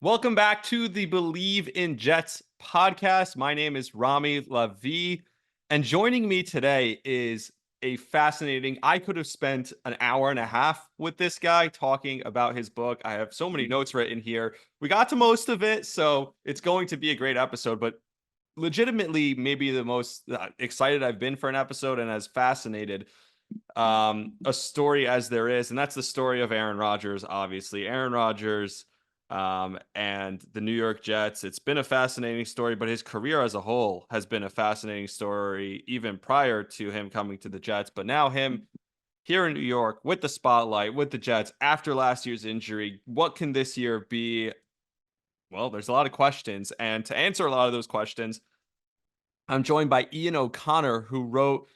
Welcome back to the Believe in Jets podcast. My name is Rami Lavi, and joining me today is a fascinating. I could have spent an hour and a half with this guy talking about his book. I have so many notes written here. We got to most of it, so it's going to be a great episode, but legitimately, maybe the most excited I've been for an episode and as fascinated a story as there is, and that's the story of Aaron Rodgers. Obviously, Aaron Rodgers and the New York Jets. It's been a fascinating story, but his career as a whole has been a fascinating story, even prior to him coming to the Jets. But now him here in New York with the spotlight, with the Jets after last year's injury. What can this year be? Well, there's a lot of questions, and to answer a lot of those questions, I'm joined by Ian O'Connor, who wrote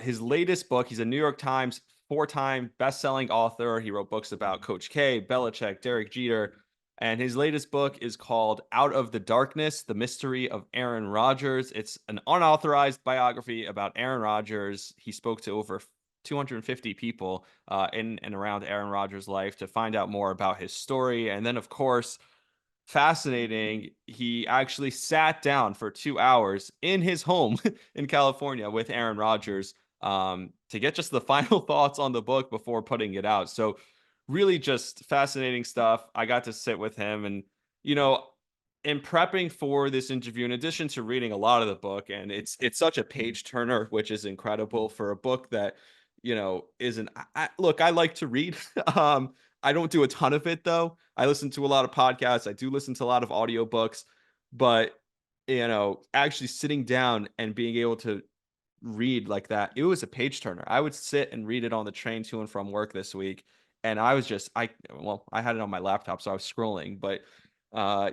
his latest book. He's a New York Times four-time best-selling author. He wrote books about Coach K, Belichick, Derek Jeter, and his latest book is called Out of the Darkness: The Mystery of Aaron Rodgers. It's an unauthorized biography about Aaron Rodgers. He spoke to over 250 people in and around Aaron Rodgers' life to find out more about his story. And then, of course, fascinating, he actually sat down for 2 hours in his home in California with Aaron Rodgers to get just the final thoughts on the book before putting it out. So really just fascinating stuff. I got to sit with him and, you know, in prepping for this interview, in addition to reading a lot of the book, and it's such a page turner, which is incredible for a book that, isn't look, I like to read. I don't do a ton of it though. I listen to a lot of podcasts. I do listen to a lot of audiobooks, but actually sitting down and being able to read like that, it was a page turner. I would sit and read it on the train to and from work this week. And I was just, I had it on my laptop, so I was scrolling, but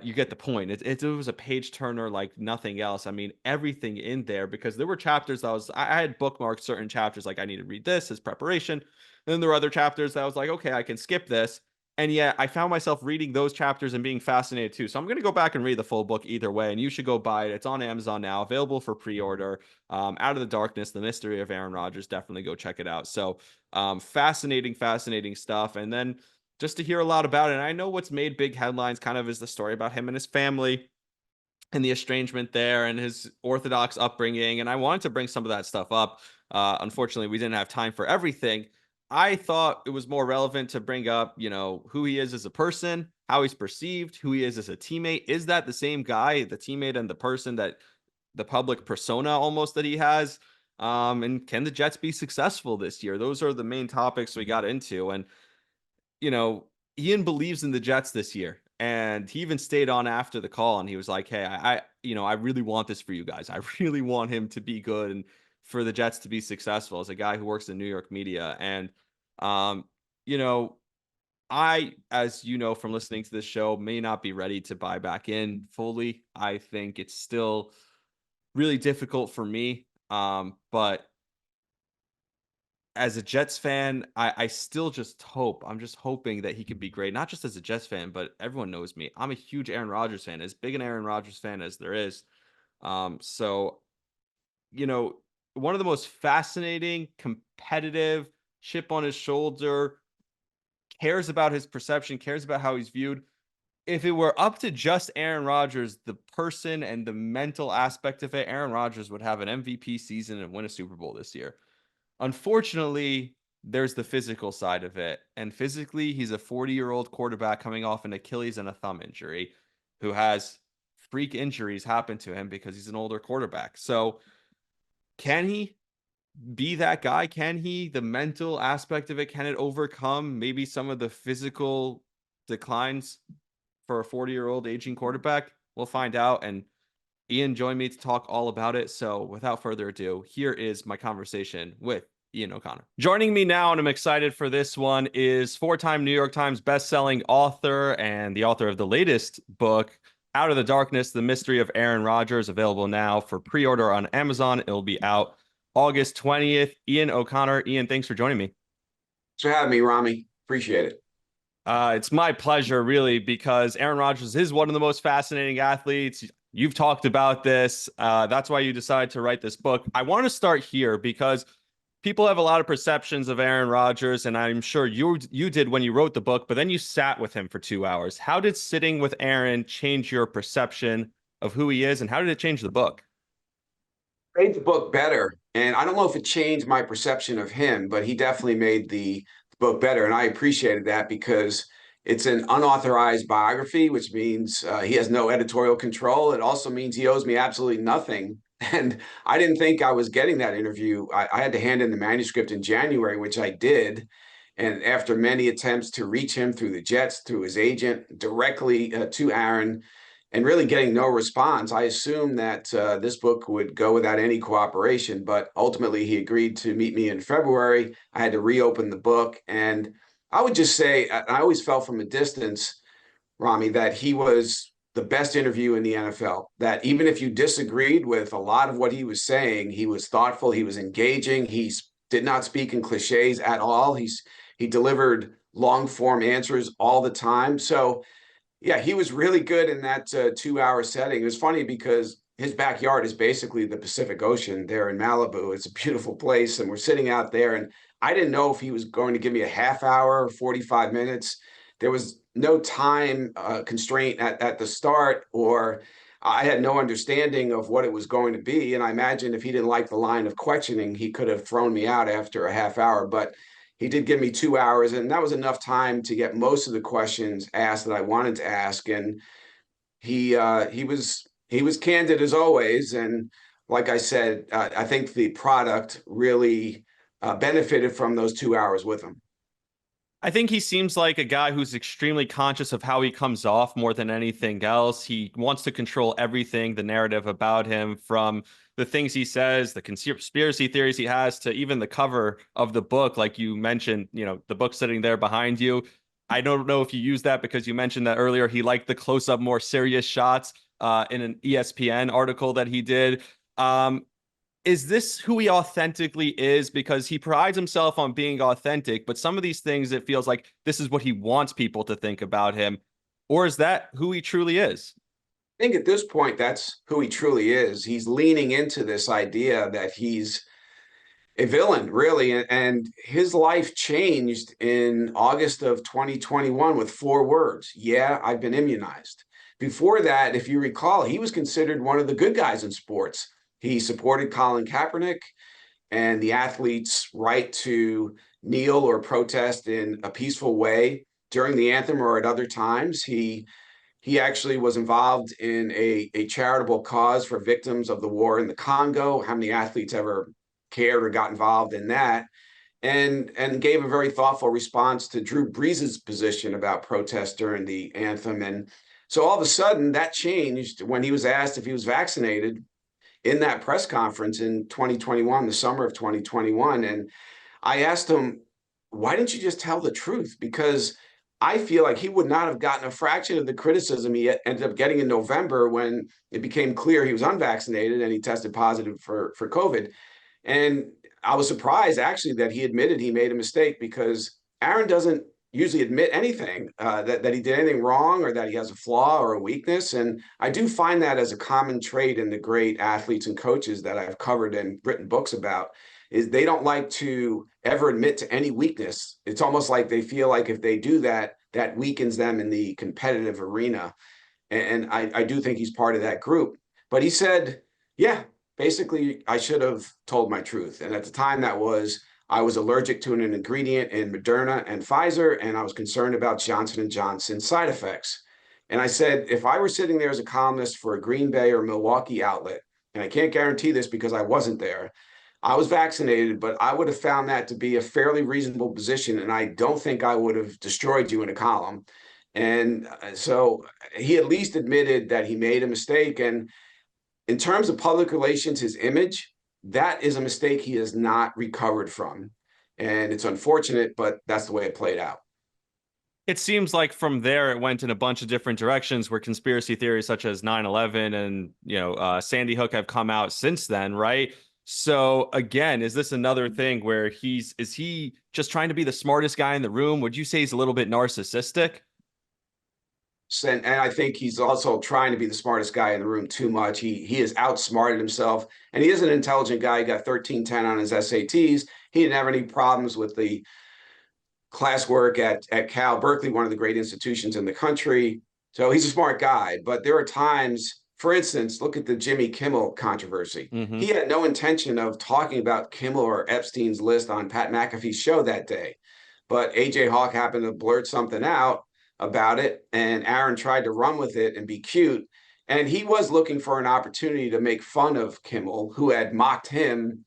you get the point. It was a page turner like nothing else. I mean, everything in there, because there were chapters that I had bookmarked certain chapters, like I need to read this as preparation. And then there were other chapters that I was like, okay, I can skip this. And yet I found myself reading those chapters and being fascinated too. So I'm going to go back and read the full book either way. And you should go buy it. It's on Amazon now, available for pre-order. Out of the Darkness: The Mystery of Aaron Rodgers. Definitely go check it out. So fascinating stuff. And then just to hear a lot about it. And I know what's made big headlines kind of is the story about him and his family and the estrangement there and his Orthodox upbringing. And I wanted to bring some of that stuff up. Unfortunately, we didn't have time for everything. I thought it was more relevant to bring up, who he is as a person, how he's perceived, who he is as a teammate. Is that the same guy, the teammate and the person, that the public persona almost that he has? And can the Jets be successful this year? Those are the main topics we got into. And you know, Ian believes in the Jets this year. And he even stayed on after the call and he was like, hey, I really want this for you guys. I really want him to be good and for the Jets to be successful, as a guy who works in New York media. And, you know, as you know, from listening to this show, may not be ready to buy back in fully. I think it's still really difficult for me. But as a Jets fan, I still just hope. I'm just hoping that he could be great, not just as a Jets fan, but everyone knows me. I'm a huge Aaron Rodgers fan, as big an Aaron Rodgers fan as there is. So, you know, one of the most fascinating, competitive, chip on his shoulder, cares about his perception, cares about how he's viewed. If it were up to just Aaron Rodgers, the person and the mental aspect of it, Aaron Rodgers would have an MVP season and win a Super Bowl this year. Unfortunately, there's the physical side of it. And physically, he's a 40-year-old quarterback coming off an Achilles and a thumb injury who has freak injuries happen to him because he's an older quarterback. So, can he be that guy? Can he, the mental aspect of it, can it overcome maybe some of the physical declines for a 40-year-old aging quarterback? We'll find out. And Ian joined me to talk all about it. So without further ado, here is my conversation with Ian O'Connor. Joining me now, and I'm excited for this one, is four-time New York Times bestselling author and the author of the latest book, Out of the Darkness: The Mystery of Aaron Rodgers, available now for pre-order on Amazon. It'll be out August 20th. Ian O'Connor. Ian, thanks for joining me. Thanks for having me, Rami. Appreciate it. It's my pleasure, really, because Aaron Rodgers is one of the most fascinating athletes. You've talked about this. That's why you decided to write this book. I want to start here because people have a lot of perceptions of Aaron Rodgers, and I'm sure you did when you wrote the book, but then you sat with him for 2 hours. How did sitting with Aaron change your perception of who he is, and how did it change the book? Made the book better. And I don't know if it changed my perception of him, but he definitely made the book better. And I appreciated that because it's an unauthorized biography, which means he has no editorial control. It also means he owes me absolutely nothing. And I didn't think I was getting that interview. I had to hand in the manuscript in January, which I did. And after many attempts to reach him through the Jets, through his agent, directly to Aaron, and really getting no response, I assumed that this book would go without any cooperation. But ultimately, he agreed to meet me in February. I had to reopen the book. And I would just say, I always felt from a distance, Rami, that he was the best interview in the NFL. That even if you disagreed with a lot of what he was saying, he was thoughtful, he was engaging, he did not speak in cliches at all. He delivered long form answers all the time. So yeah, he was really good in that 2 hour setting. It was funny because his backyard is basically the Pacific Ocean there in Malibu. It's a beautiful place. And we're sitting out there, and I didn't know if he was going to give me a half hour or 45 minutes. There was no time constraint at the start, or I had no understanding of what it was going to be. And I imagine if he didn't like the line of questioning, he could have thrown me out after a half hour. But he did give me 2 hours, and that was enough time to get most of the questions asked that I wanted to ask. And he was candid as always. And like I said, I think the product really benefited from those 2 hours with him. I think he seems like a guy who's extremely conscious of how he comes off more than anything else. He wants to control everything, the narrative about him, from the things he says, the conspiracy theories he has, to even the cover of the book. Like you mentioned, the book sitting there behind you. I don't know if you used that because you mentioned that earlier. He liked the close-up, more serious shots in an ESPN article that he did. Is this who he authentically is? Because he prides himself on being authentic, but some of these things, it feels like this is what he wants people to think about him. Or is that who he truly is? I think at this point, that's who he truly is. He's leaning into this idea that he's a villain, really. And his life changed in August of 2021 with 4 words. Yeah, I've been immunized. Before that, if you recall, he was considered one of the good guys in sports. He supported Colin Kaepernick and the athletes' right to kneel or protest in a peaceful way during the anthem or at other times. He actually was involved in a charitable cause for victims of the war in the Congo. How many athletes ever cared or got involved in that? And gave a very thoughtful response to Drew Brees' position about protest during the anthem. And so all of a sudden that changed when he was asked if he was vaccinated in that press conference in 2021, the summer of 2021. And I asked him, why didn't you just tell the truth? Because I feel like he would not have gotten a fraction of the criticism he ended up getting in November when it became clear he was unvaccinated and he tested positive for COVID. And I was surprised actually that he admitted he made a mistake, because Aaron doesn't usually admit anything, that he did anything wrong or that he has a flaw or a weakness. And I do find that as a common trait in the great athletes and coaches that I've covered and written books about, is they don't like to ever admit to any weakness. It's almost like they feel like if they do that, that weakens them in the competitive arena. And I do think he's part of that group. But he said, yeah, basically, I should have told my truth. And at the time, I was allergic to an ingredient in Moderna and Pfizer, and I was concerned about Johnson & Johnson side effects. And I said, if I were sitting there as a columnist for a Green Bay or Milwaukee outlet, and I can't guarantee this because I wasn't there, I was vaccinated, but I would have found that to be a fairly reasonable position, and I don't think I would have destroyed you in a column. And so he at least admitted that he made a mistake. And in terms of public relations, his image, that is a mistake he has not recovered from. And it's unfortunate, but that's the way it played out. It seems like from there it went in a bunch of different directions where conspiracy theories such as 9/11 and Sandy Hook have come out since then, right? So again, is this another thing where is he just trying to be the smartest guy in the room? Would you say he's a little bit narcissistic? And I think he's also trying to be the smartest guy in the room too much. He has outsmarted himself, and he is an intelligent guy. He got 1310 on his SATs. He didn't have any problems with the classwork at Cal Berkeley, one of the great institutions in the country. So he's a smart guy. But there are times, for instance, look at the Jimmy Kimmel controversy. Mm-hmm. He had no intention of talking about Kimmel or Epstein's list on Pat McAfee's show that day. But AJ Hawk happened to blurt something out about it, and Aaron tried to run with it and be cute. And he was looking for an opportunity to make fun of Kimmel, who had mocked him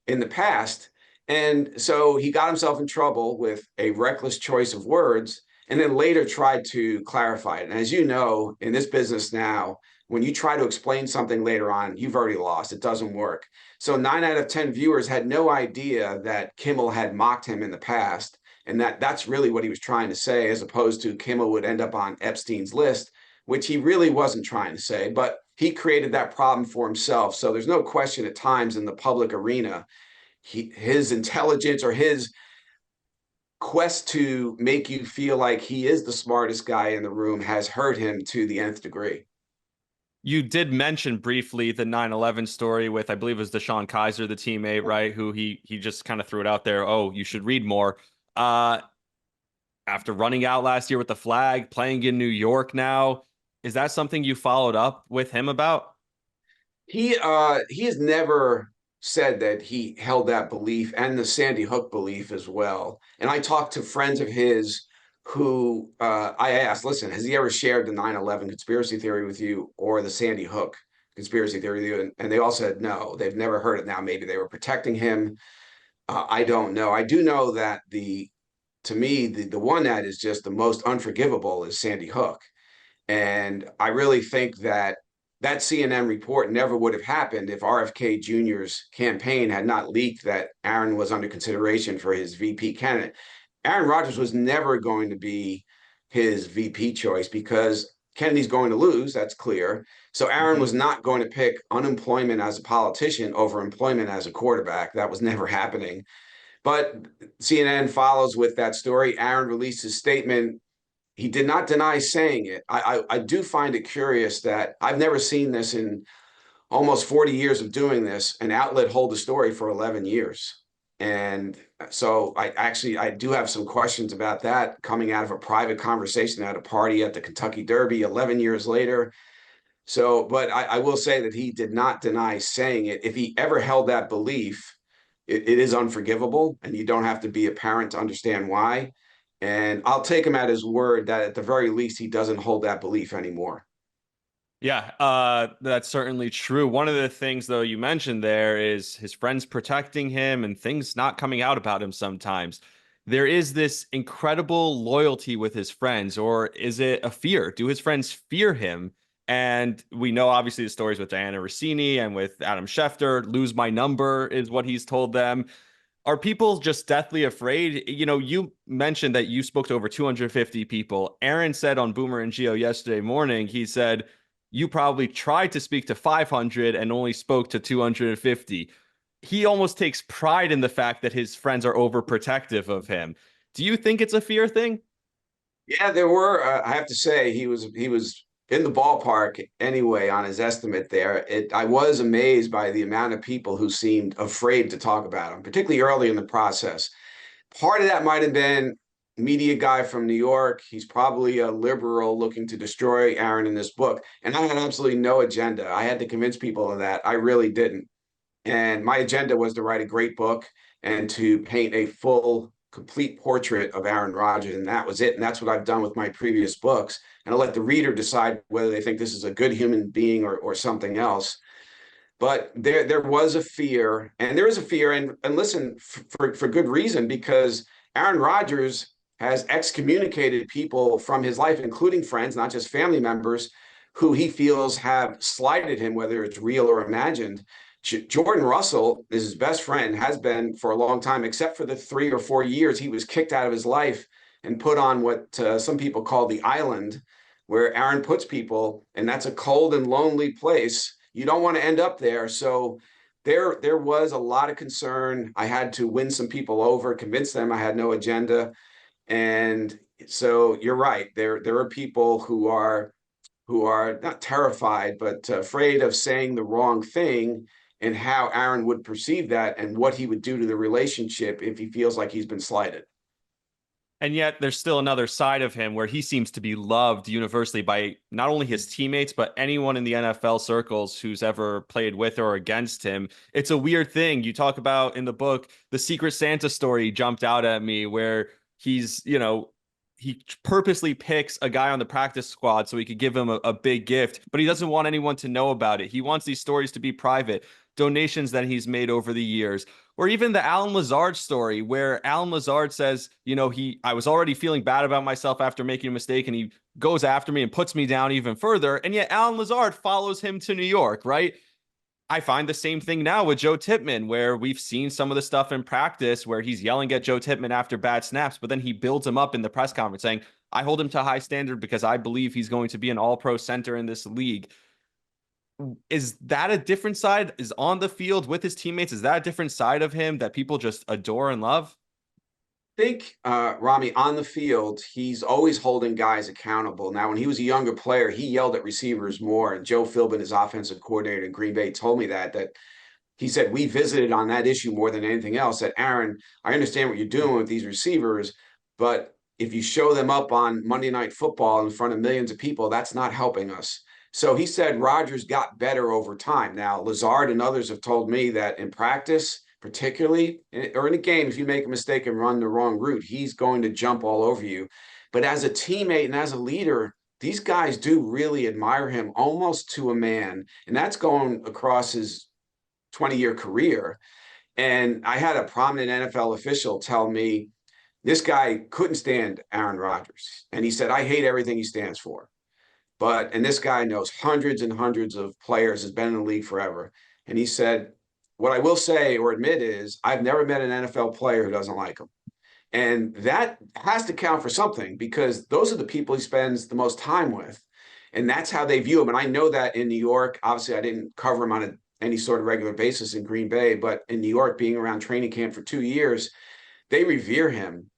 in the past. And so he got himself in trouble with a reckless choice of words and then later tried to clarify it. And as you know, in this business now, when you try to explain something later on, you've already lost. It doesn't work. So 9 out of 10 viewers had no idea that Kimmel had mocked him in the past. And that's really what he was trying to say, as opposed to Kimmel would end up on Epstein's list, which he really wasn't trying to say. But he created that problem for himself. So there's no question at times in the public arena his intelligence or his quest to make you feel like he is the smartest guy in the room has hurt him to the nth degree. You did mention briefly the 9/11 story with, I believe it was Deshaun Kaiser, the teammate, right? Who he just kind of threw it out there. Oh, you should read more. Uh, After running out last year with the flag, playing in New York now, is that something you followed up with him about? He has never said that he held that belief and the Sandy Hook belief as well. And I talked to friends of his who I asked, listen, has he ever shared the 9/11 conspiracy theory with you or the Sandy Hook conspiracy theory with you? And they all said no, they've never heard it. Now maybe they were protecting him. I don't know. I do know that to me the one that is just the most unforgivable is Sandy Hook. And I really think that that CNN report never would have happened if RFK Jr.'s campaign had not leaked that Aaron was under consideration for his VP candidate. Aaron Rodgers was never going to be his VP choice because Kennedy's going to lose. That's clear. So Aaron Mm-hmm. was not going to pick unemployment as a politician over employment as a quarterback. That was never happening. But CNN follows with that story. Aaron released his statement. He did not deny saying it. I do find it curious that I've never seen this in almost 40 years of doing this, an outlet hold a story for 11 years. And so I do have some questions about that coming out of a private conversation at a party at the Kentucky Derby 11 years later. So, but I will say that he did not deny saying it. If he ever held that belief, it is unforgivable, and you don't have to be a parent to understand why. And I'll take him at his word that at the very least, he doesn't hold that belief anymore. Yeah, that's certainly true. One of the things, though, you mentioned there is his friends protecting him and things not coming out about him sometimes. There is this incredible loyalty with his friends, or is it a fear? Do his friends fear him? And we know, obviously, the stories with Diana Rossini and with Adam Schefter. Lose my number is what he's told them. Are people just deathly afraid? You know, you mentioned that you spoke to over 250 people. Aaron said on Boomer and Geo yesterday morning, he said, you probably tried to speak to 500 and only spoke to 250. He almost takes pride in the fact that his friends are overprotective of him. Do you think it's a fear thing? Yeah, there were. I have to say, he was in the ballpark anyway on his estimate there. I was amazed by the amount of people who seemed afraid to talk about him, particularly early in the process. Part of that might have been media guy from New York. He's probably a liberal looking to destroy Aaron in this book. And I had absolutely no agenda. I had to convince people of that. I really didn't. And my agenda was to write a great book and to paint a full, complete portrait of Aaron Rodgers. And that was it. And that's what I've done with my previous books. And I'll let the reader decide whether they think this is a good human being or something else. But there was a fear, and there is a fear, and listen, for good reason, because Aaron Rodgers has excommunicated people from his life, including friends, not just family members, who he feels have slighted him, whether it's real or imagined. Jordan Russell is his best friend, has been for a long time, except for the 3 or 4 years he was kicked out of his life and put on what some people call the island, where Aaron puts people, and that's a cold and lonely place. You don't want to end up there. So there was a lot of concern. I had to win some people over, convince them I had no agenda. And So you're right. There are people who are not terrified, but afraid of saying the wrong thing and how Aaron would perceive that and what he would do to the relationship if he feels like he's been slighted. And yet there's still another side of him where he seems to be loved universally by not only his teammates, but anyone in the NFL circles who's ever played with or against him. It's a weird thing. You talk about in the book, the Secret Santa story jumped out at me where he purposely picks a guy on the practice squad so he could give him a big gift, but he doesn't want anyone to know about it. He wants these stories to be private. Donations that he's made over the years, or even the Alan Lazard story where Alan Lazard says, I was already feeling bad about myself after making a mistake and he goes after me and puts me down even further. And yet Alan Lazard follows him to New York, right? I find the same thing now with Joe Tippmann, where we've seen some of the stuff in practice where he's yelling at Joe Tippmann after bad snaps, but then he builds him up in the press conference saying, I hold him to a high standard because I believe he's going to be an all-pro center in this league. Is that a different side? Is on the field with his teammates? Is that a different side of him that people just adore and love? I think Rami on the field, he's always holding guys accountable. Now, when he was a younger player, he yelled at receivers more. And Joe Philbin, his offensive coordinator in Green Bay, told me that he said we visited on that issue more than anything else. That Aaron, I understand what you're doing with these receivers, but if you show them up on Monday Night Football in front of millions of people, that's not helping us. So he said Rodgers got better over time. Now, Lazard and others have told me that in practice, particularly, or in a game, if you make a mistake and run the wrong route, he's going to jump all over you. But as a teammate and as a leader, these guys do really admire him almost to a man. And that's going across his 20-year career. And I had a prominent NFL official tell me this guy couldn't stand Aaron Rodgers. And he said, I hate everything he stands for. And this guy knows hundreds and hundreds of players, has been in the league forever. And he said, what I will say or admit is I've never met an NFL player who doesn't like him. And that has to count for something because those are the people he spends the most time with. And that's how they view him. And I know that in New York, obviously I didn't cover him on any sort of regular basis in Green Bay, but in New York, being around training camp for 2 years, they revere him.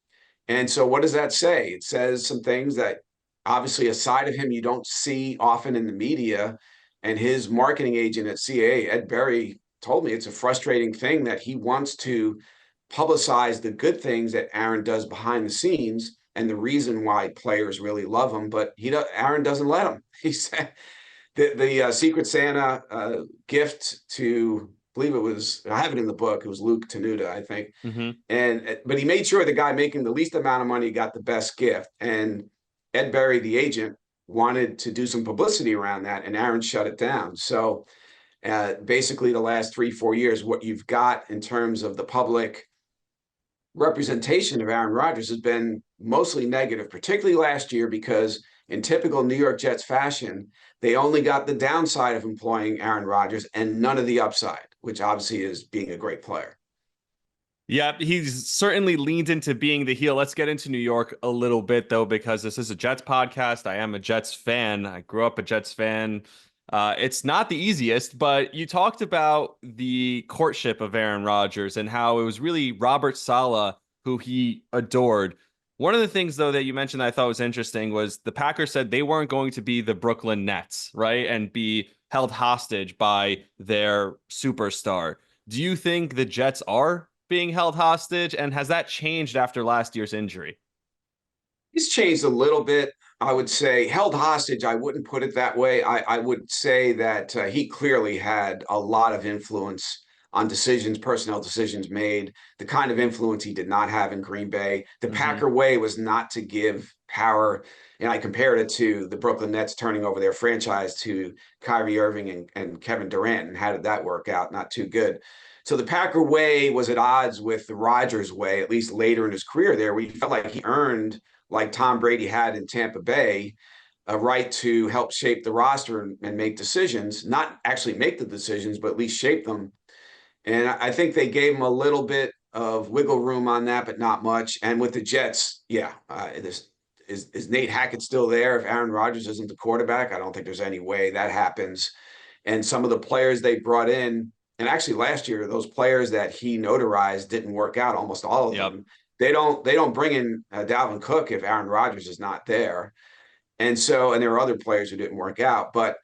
And so what does that say? It says some things that obviously a side of him you don't see often in the media. And his marketing agent at CAA, Ed Berry, told me it's a frustrating thing that he wants to publicize the good things that Aaron does behind the scenes and the reason why players really love him, but Aaron doesn't let him. He said the Secret Santa gift to, I believe it was, I have it in the book, it was Luke Tenuta, I think. Mm-hmm. But he made sure the guy making the least amount of money got the best gift. And Ed Berry, the agent, wanted to do some publicity around that, and Aaron shut it down. So basically, the last 3-4 years, what you've got in terms of the public representation of Aaron Rodgers has been mostly negative, particularly last year, because in typical New York Jets fashion, they only got the downside of employing Aaron Rodgers and none of the upside, which obviously is being a great player. Yeah, he's certainly leaned into being the heel. Let's get into New York a little bit, though, because this is a Jets podcast. I am a Jets fan. I grew up a Jets fan. It's not the easiest, but you talked about the courtship of Aaron Rodgers and how it was really Robert Saleh who he adored. One of the things, though, that you mentioned that I thought was interesting was the Packers said they weren't going to be the Brooklyn Nets, right? And be held hostage by their superstar. Do you think the Jets are being held hostage? And has that changed after last year's injury? He's changed a little bit. I would say held hostage. I wouldn't put it that way. I would say that he clearly had a lot of influence on decisions, personnel decisions made, the kind of influence he did not have in Green Bay. The Mm-hmm. Packer way was not to give power. And I compared it to the Brooklyn Nets turning over their franchise to Kyrie Irving and Kevin Durant. And how did that work out? Not too good. So the Packer way was at odds with the Rodgers way, at least later in his career there, where he felt like he earned, like Tom Brady had in Tampa Bay, a right to help shape the roster and make decisions, not actually make the decisions, but at least shape them. And I think they gave him a little bit of wiggle room on that, but not much. And with the Jets, yeah, is Nate Hackett still there if Aaron Rodgers isn't the quarterback? I don't think there's any way that happens. And some of the players they brought in, and actually last year, those players that he notarized didn't work out, almost all of Yep. them. they don't bring in Dalvin Cook if Aaron Rodgers is not there. And so, and there are other players who didn't work out, but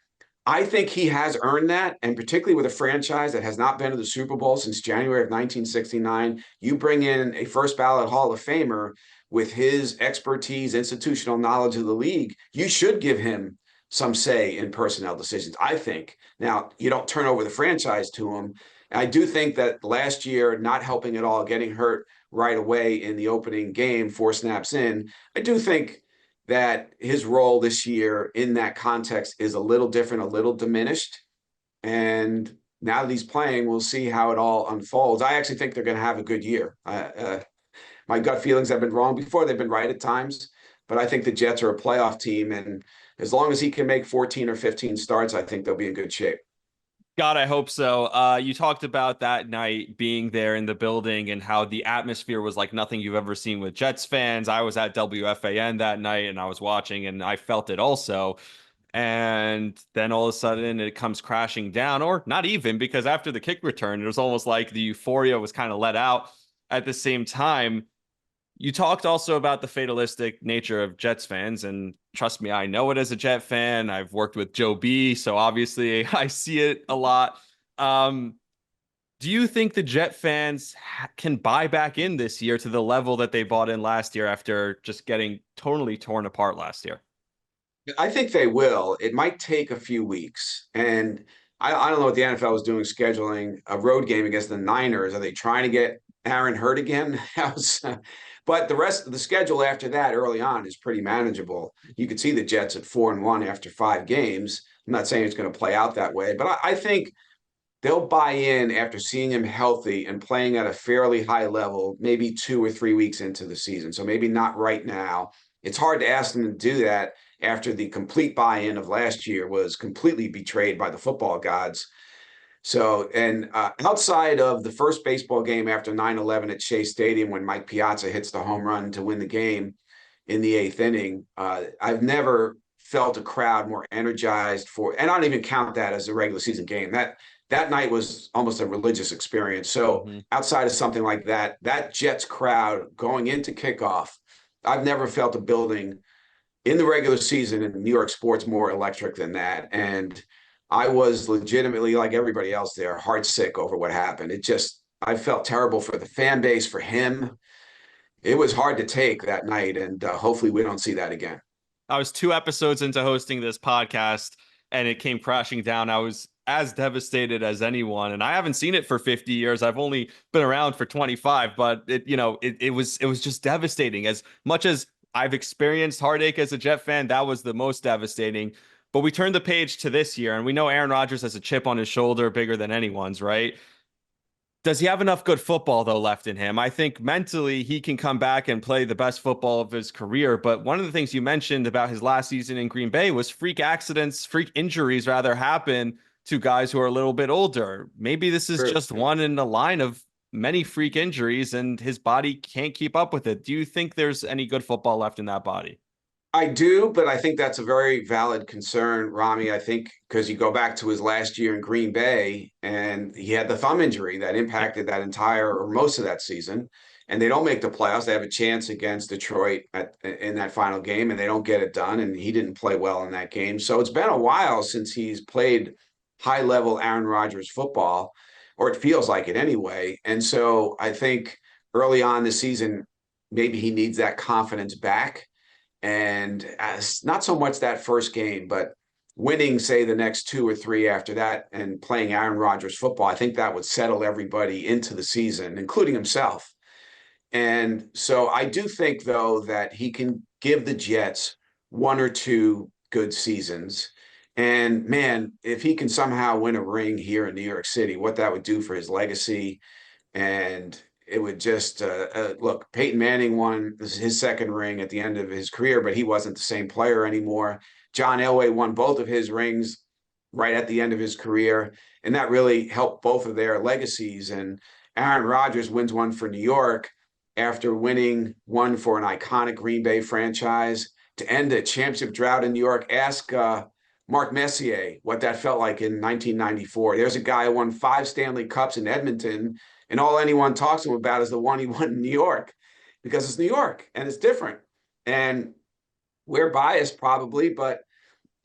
I think he has earned that. And particularly with a franchise that has not been to the Super Bowl since January of 1969, you bring in a first ballot Hall of Famer with his expertise, institutional knowledge of the league. You should give him some say in personnel decisions, I think. Now, you don't turn over the franchise to him. And I do think that last year, not helping at all, getting hurt right away in the opening game, 4 snaps in, I do think that his role this year in that context is a little different, a little diminished. And now that he's playing, we'll see how it all unfolds. I actually think they're going to have a good year. My gut feelings have been wrong before. They've been right at times. But I think the Jets are a playoff team. And as long as he can make 14 or 15 starts, I think they'll be in good shape. God, I hope so. You talked about that night being there in the building and how the atmosphere was like nothing you've ever seen with Jets fans. I was at WFAN that night and I was watching and I felt it also. And then all of a sudden it comes crashing down, or not even, because after the kick return, it was almost like the euphoria was kind of let out at the same time. You talked also about the fatalistic nature of Jets fans, and trust me, I know it as a Jet fan. I've worked with Joe B, so obviously I see it a lot. Um, do you think the Jet fans can buy back in this year to the level that they bought in last year after just getting totally torn apart last year? I think they will. It might take a few weeks. And I don't know what the NFL is doing scheduling a road game against the Niners. Are they trying to get Aaron hurt again? But the rest of the schedule after that early on is pretty manageable. You could see the Jets at 4-1 after 5 games. I'm not saying it's going to play out that way, but I think they'll buy in after seeing him healthy and playing at a fairly high level, maybe 2 or 3 weeks into the season. So maybe not right now. It's hard to ask them to do that after the complete buy-in of last year was completely betrayed by the football gods. So, and outside of the first baseball game after 9/11 at Shea Stadium, when Mike Piazza hits the home run to win the game in the eighth inning, I've never felt a crowd more energized for, and I don't even count that as a regular season game. That night was almost a religious experience. So Mm-hmm. outside of something like that, that Jets crowd going into kickoff, I've never felt a building in the regular season in New York sports more electric than that. And I was legitimately, like everybody else there, heartsick over what happened. I felt terrible for the fan base, for him. It was hard to take that night. And hopefully we don't see that again. I was 2 episodes into hosting this podcast and it came crashing down. I was as devastated as anyone, and I haven't seen it for 50 years. I've only been around for 25, but it was just devastating. As much as I've experienced heartache as a Jet fan, that was the most devastating. But we turned the page to this year, and we know Aaron Rodgers has a chip on his shoulder bigger than anyone's, right? Does he have enough good football, though, left in him? I think mentally he can come back and play the best football of his career. But one of the things you mentioned about his last season in Green Bay was freak injuries rather happen to guys who are a little bit older. Maybe this is True. just one in the line of many freak injuries and his body can't keep up with it. Do you think there's any good football left in that body? I do, but I think that's a very valid concern, Rami. I think because you go back to his last year in Green Bay and he had the thumb injury that Yep. impacted that entire or most of that season. And they don't make the playoffs. They have a chance against Detroit in that final game, and they don't get it done. And he didn't play well in that game. So it's been a while since he's played high level Aaron Rodgers football, or it feels like it anyway. And so I think early on this season, maybe he needs that confidence back and as not so much that first game, but winning, say, the next 2 or 3 after that and playing Aaron Rodgers football, I think that would settle everybody into the season, including himself. And so I do think, though, that he can give the Jets 1 or 2 good seasons. And man, if he can somehow win a ring here in New York City, what that would do for his legacy and it would just look. Peyton Manning won his second ring at the end of his career, but he wasn't the same player anymore. John Elway won both of his rings right at the end of his career, and that really helped both of their legacies. And Aaron Rodgers wins one for New York after winning one for an iconic Green Bay franchise to end a championship drought in New York. Ask Mark Messier what that felt like in 1994. There's a guy who won 5 Stanley Cups in Edmonton, and all anyone talks to him about is the one he won in New York. because it's New York and it's different. And we're biased probably, but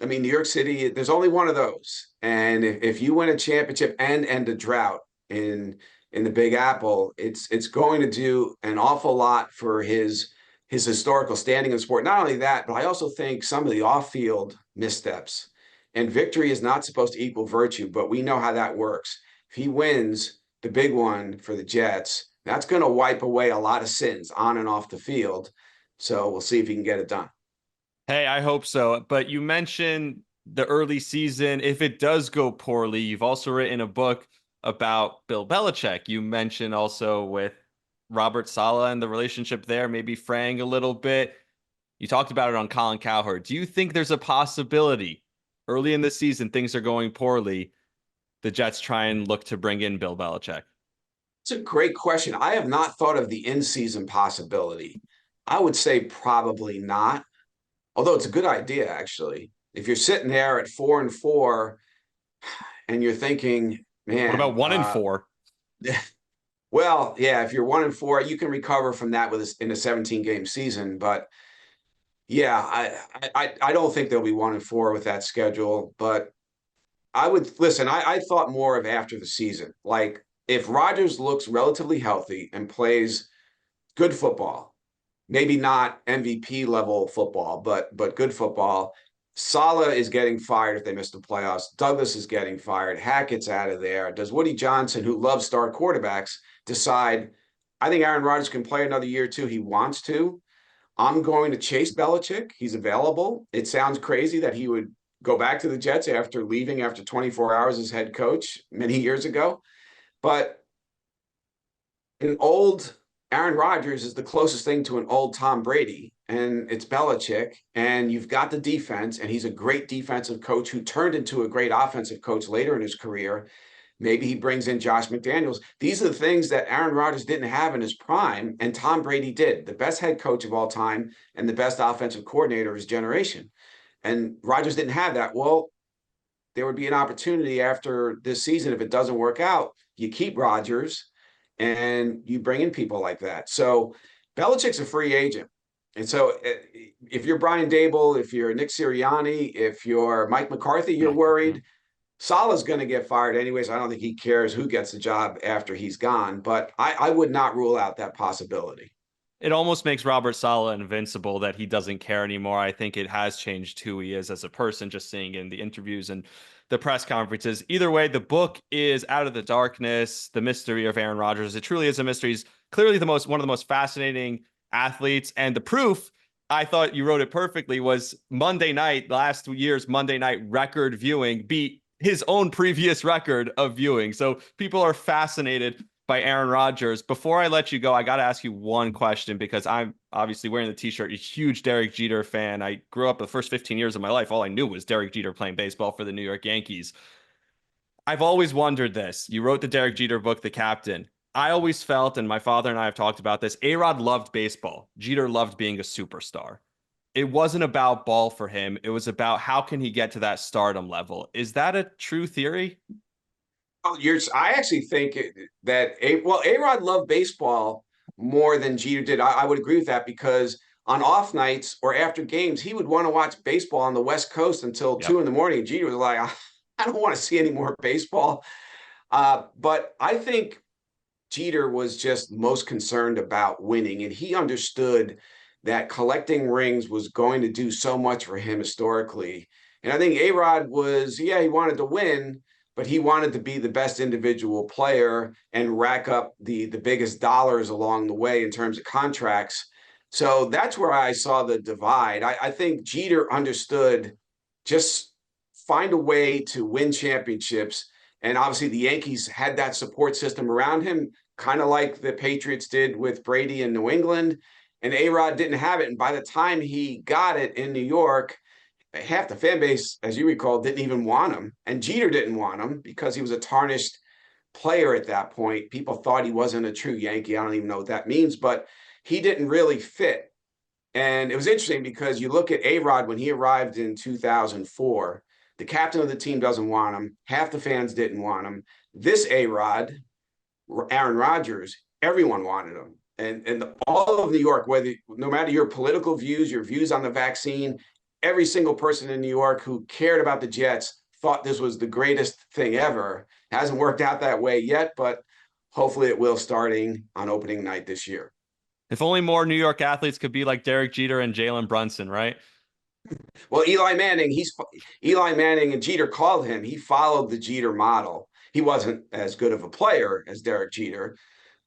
I mean, New York City, there's only one of those. And if you win a championship and end a drought in the Big Apple, it's going to do an awful lot for his historical standing in sport. Not only that, but I also think some of the off-field missteps. And victory is not supposed to equal virtue, but we know how that works. If he wins the big one for the Jets, that's going to wipe away a lot of sins on and off the field. So we'll see if he can get it done. Hey, I hope so. But you mentioned the early season. If it does go poorly, you've also written a book about Bill Belichick. You mentioned also with Robert Saleh and the relationship there, maybe fraying a little bit. You talked about it on Colin Cowherd. Do you think there's a possibility early in the season, things are going poorly, the Jets try and look to bring in Bill Belichick? It's a great question. I have not thought of the in-season possibility. I would say probably not, although it's a good idea, actually. If you're sitting there at 4-4 and you're thinking, What man, about 1-4? well, yeah, if you're 1-4, you can recover from that in a 17-game season. But yeah, I don't think they'll be 1-4 with that schedule. But I would listen. I thought more of after the season. Like if Rodgers looks relatively healthy and plays good football, maybe not MVP level football, but good football. Saleh is getting fired if they miss the playoffs. Douglas is getting fired. Hackett's out of there. Does Woody Johnson, who loves star quarterbacks, decide, I think Aaron Rodgers can play another year too? He wants to. I'm going to chase Belichick. He's available. It sounds crazy that he would go back to the Jets after leaving after 24 hours as head coach many years ago. But an old Aaron Rodgers is the closest thing to an old Tom Brady, and it's Belichick, and you've got the defense, and he's a great defensive coach who turned into a great offensive coach later in his career. Maybe he brings in Josh McDaniels. These are the things that Aaron Rodgers didn't have in his prime, and Tom Brady did. The best head coach of all time and the best offensive coordinator of his generation. And Rodgers didn't have that. Well, there would be an opportunity after this season if it doesn't work out. You keep Rodgers and you bring in people like that. So Belichick's a free agent. And so if you're Brian Dable, if you're Nick Sirianni, if you're Mike McCarthy, you're worried. Salah's going to get fired anyways. I don't think he cares who gets the job after he's gone, but I would not rule out that possibility. It almost makes Robert Saleh invincible that he doesn't care anymore. I think it has changed who he is as a person, just seeing in the interviews and the press conferences. Either way, the book is Out of the Darkness, The Mystery of Aaron Rodgers. It truly is a mystery. He's clearly one of the most fascinating athletes. And the proof, I thought you wrote it perfectly, was Monday night, last year's Monday night record viewing beat his own previous record of viewing. So people are fascinated by Aaron Rodgers. Before I let you go, I got to ask you one question because I'm obviously wearing the t-shirt, a huge Derek Jeter fan. I grew up the first 15 years of my life. All I knew was Derek Jeter playing baseball for the New York Yankees. I've always wondered this. You wrote the Derek Jeter book, The Captain. I always felt, and my father and I have talked about this, A-Rod loved baseball. Jeter loved being a superstar. It wasn't about ball for him. It was about how can he get to that stardom level. Is that a true theory? Oh, I actually think that A-Rod loved baseball more than Jeter did. I would agree with that because on off nights or after games, he would want to watch baseball on the West Coast until Yep. 2 in the morning. Jeter was like, I don't want to see any more baseball. But I think Jeter was just most concerned about winning, and he understood that collecting rings was going to do so much for him historically. And I think A-Rod was, yeah, he wanted to win, but he wanted to be the best individual player and rack up the biggest dollars along the way in terms of contracts. So that's where I saw the divide. I think Jeter understood just find a way to win championships. And obviously the Yankees had that support system around him, kind of like the Patriots did with Brady in New England. And A-Rod didn't have it. And by the time he got it in New York, half the fan base, as you recall, didn't even want him. And Jeter didn't want him because he was a tarnished player at that point. People thought he wasn't a true Yankee. I don't even know what that means, but he didn't really fit. And it was interesting because you look at A-Rod when he arrived in 2004, the captain of the team doesn't want him. Half the fans didn't want him. This A-Rod, Aaron Rodgers, everyone wanted him. and all of New York, no matter your political views, your views on the vaccine, every single person in New York who cared about the Jets thought this was the greatest thing ever. It hasn't worked out that way yet, but hopefully it will starting on opening night this year. If only more New York athletes could be like Derek Jeter and Jalen Brunson, right? Well, Eli Manning and Jeter called him. He followed the Jeter model. He wasn't as good of a player as Derek Jeter,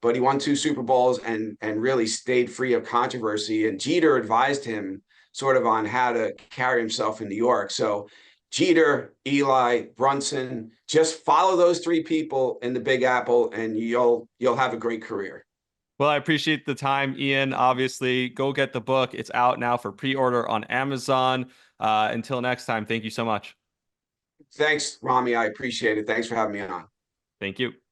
but he won 2 Super Bowls and really stayed free of controversy. And Jeter advised him sort of on how to carry himself in New York. So Jeter, Eli, Brunson, just follow those 3 people in the Big Apple, and you'll have a great career. Well, I appreciate the time, Ian. Obviously, go get the book. It's out now for pre-order on Amazon. Until next time, thank you so much. Thanks, Rami. I appreciate it. Thanks for having me on. Thank you.